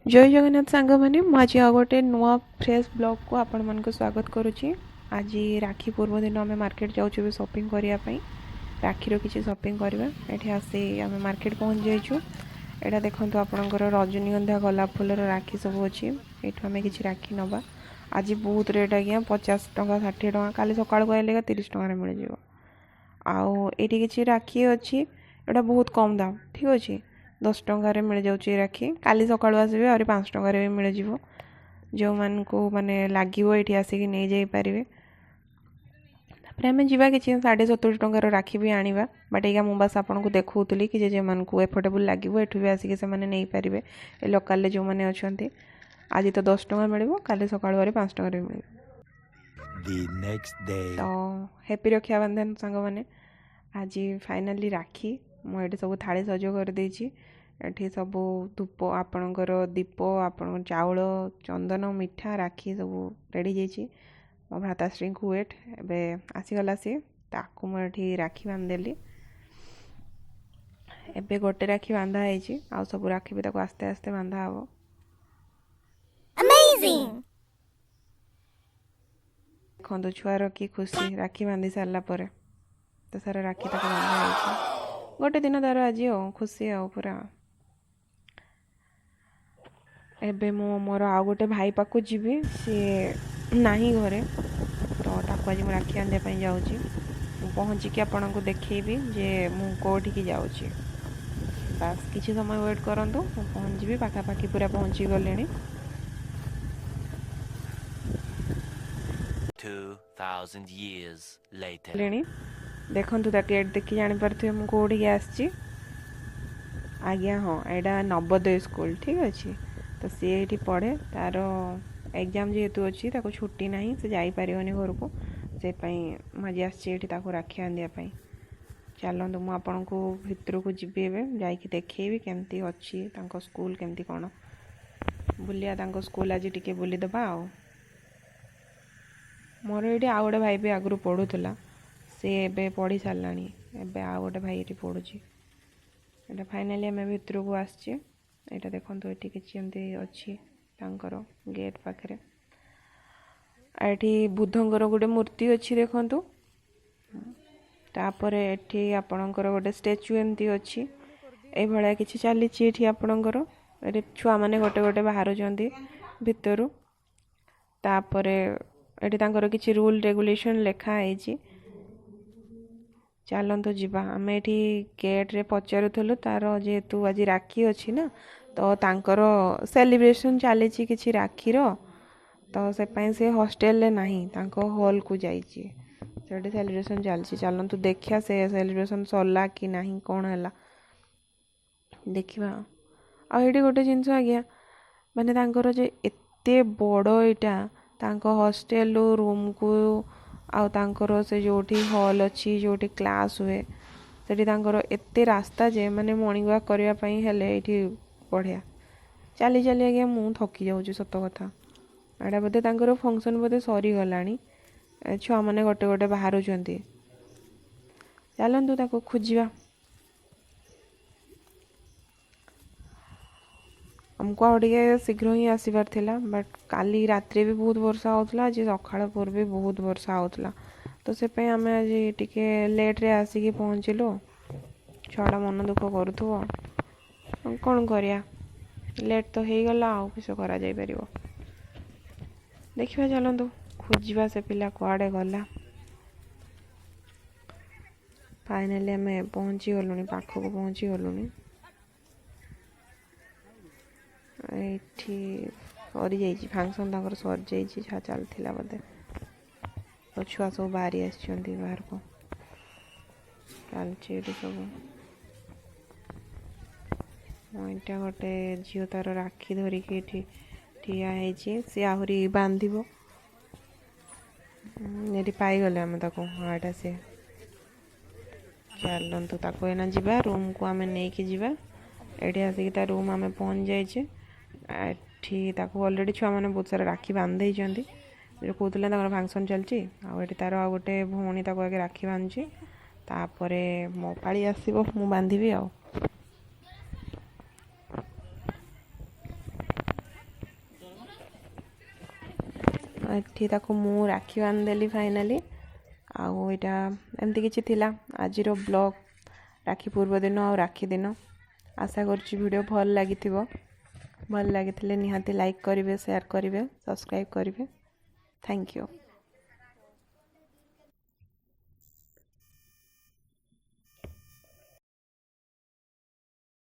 जय जगन्नाथ सांग मैंने मुझे आ गोटे नुआ फ्रेश ब्लॉग को आपण मन को स्वागत करुच्ची। आज राखी पूर्व दिन आम मार्केट जाऊँ शॉपिंग करने राखीर किसी शॉपिंग करवा ये आसी आम मार्केट पहुँच जाइए। यहाँ देखो आपणकर रजनीगंधा गोलाप फूलर राखी सब अच्छी ये आम कि राखी नवा। आज बहुत रेट आज्ञा 50 टका 60 टका काली सकाल आइले 30 टकर मिल जाव। आउ ये किसी राखी अच्छी यहाँ बहुत कम दाम ठीक अच्छे 10 टकर मिल जाऊँगी राखी काली सकाळु आसबे और 5 टकर भी मिल जाव जो मान को माने लगे ये आसिक नहीं जापारे। तापर आम जा कि 70 टकर राखी भी आनिबा बट या मुझे बास आपको देखुली कि जे मान को एफोर्डेबल लगे एठू भी आसिक से नहीं पारे लोकाल जो मैंने अच्छा आज तो 10 टका मिल काली सकाळु और 5 टकर भी मिल। तो हैप्पी रक्षाबंधन सांग मैंने आज फाइनाली राखी मुझे सब थाली सज कर देछि। एठी सब धूप आपणकर दीप आपण चाउल चंदन मिठा राखी सब रेडी जाइए। मो भ्राताश्री को वेट एबे आसीगला सी ताकू मुझे राखी बांधदेली एबे गोटे राखी बांधा है आ सब राखी भी ताको आस्ते आस्ते बांधा हम। देखो छुआर कि खुशी राखी बांधी सारा पर तो सारा राखी तक बांधा है गोटे दिन तार आज खुशी आ पूरा। एबे मो मोर आ गोटे भाई पाखु जीवी सी नाही घरे तो ताको आज राखी बांधे जाऊँगी पहुँचिकी आपन को देखी जे मु कौटी जाऊँगी बास किसी समय वेट करंतु पहुँच जी पाखापाखि पूरा पहुँची गले। 2000 years later देखु ता गेट देखी जापारे मुझे कौटी आसी आज्ञा हाँ यहाँ नवोदय स्कूल ठीक अच्छे तो सी ये पढ़े तार एग्जाम जेहेतु अच्छी छुट्टी ना से जापर घर को से मुझे आसी राखी बांधापी। चलतु मुझे आपन को भितर को जी जाकि देखी केमती अच्छी स्कूल केमती कौन बुलिया स्कूल आज टी बुलीदबा आ मोर ये आउ गोटे भाई भी आगु पढ़ुला सी ए पढ़ी सारा एवं आउ गोटे भाई ये पढ़ुची एटा फाइनाली आम भितर को आसचे। यहाँ देखो ये किसी अच्छी गेट पाखे ये बुद्धंकर गोटे मूर्ति अच्छी देखु तापर ये आपणकर गोटे स्टेचू एमती अच्छी ये किसी चली आपणकर छुआ मैंने गोटे गोटे बाहर भितर तापर ये किसी रूल रेगुलेशन लिखाई। चलतु जीवा आम ये गेट्रे पचारूलु तार जेहेतु आज राखी अच्छी ना तो तांकर सेलिब्रेशन चली किसी राखीर तो से हॉस्टेल रे नहीं हॉल को जाइए सेलिब्रेशन चलती। चलतु देखिया से सेलिब्रेशन सरला कि नहीं कौन है देखा आठी गोटे जिनस आज्ञा माने तांकर जे एते बड़ यहाँ हॉस्टेल रूम को आउ तांकर से जोठी हॉल अच्छी जोठी क्लास हुए सेठी तांकर एते रास्ता जे माने मॉर्निंग वॉक करबा पई हेले एठी बढ़िया चली चली आज्ञा मु थकी जाऊँ सत कथा एटा बोधे तांकर फंक्शन बोधे सरी गलानी छुआ मैंने गोटे गोटे बाहर चलतु ताको खोजा हमको आउ टे शीघ्र ही आसबार थिला बट काली रात्रि भी बहुत वर्षा होता आज सकाळ पूर्व भी बहुत वर्षा होता तो से आम आज टिके लेट्रे आसिक पहुँचलु छुआटा मन दुख करूथो कौन करिया लेट तो हो गला आउ किस करा जाई परिबो देखिबा। चलतु खोजा से पिला कुआडे गला फाइनाली आम पहुँची गलुनी पाखक पहुँची गलुनी ये सरी जा फंक्शन तक सरी जा चलता बोधे तो छुआ सब बाहरी बाहर को चलती सब यहाँ गोटे झील तार राखी धरिकी ठिया सी आहरी बांध ये पाईगले आम तक हाँ एटा सी चलतु ताको एना जीवा रूम को आम नहीं कि ये आसिक रूम आम पहुँच जाइए एठी ऑलरेडी छुआ मैंने बहुत सारा राखी बांधे जो कहते फंक्शन चलती आठ तार आ गोटे भौणी आगे राखी बांधुची तापर मो पाली आसो मु बांधि आ ଏଠି ତାକୁ ମୁଁ ରାକ୍ଷୀ ବାନ୍ଧିଦେଲି ଫାଇନାଲି। ଆଉ ଏଇଟା ଏମିତି କିଛି ଥିଲା ଆଜିର ବ୍ଲଗ୍, ରାକ୍ଷୀ ପୂର୍ବ ଦିନ ଆଉ ରାକ୍ଷୀ ଦିନ। ଆଶା କରୁଛି ଭିଡ଼ିଓ ଭଲ ଲାଗିଥିବ। ଭଲ ଲାଗିଥିଲେ ନିହାତି ଲାଇକ୍ କରିବେ, ସେୟାର କରିବେ, ସବସ୍କ୍ରାଇବ୍ କରିବେ। Thank you.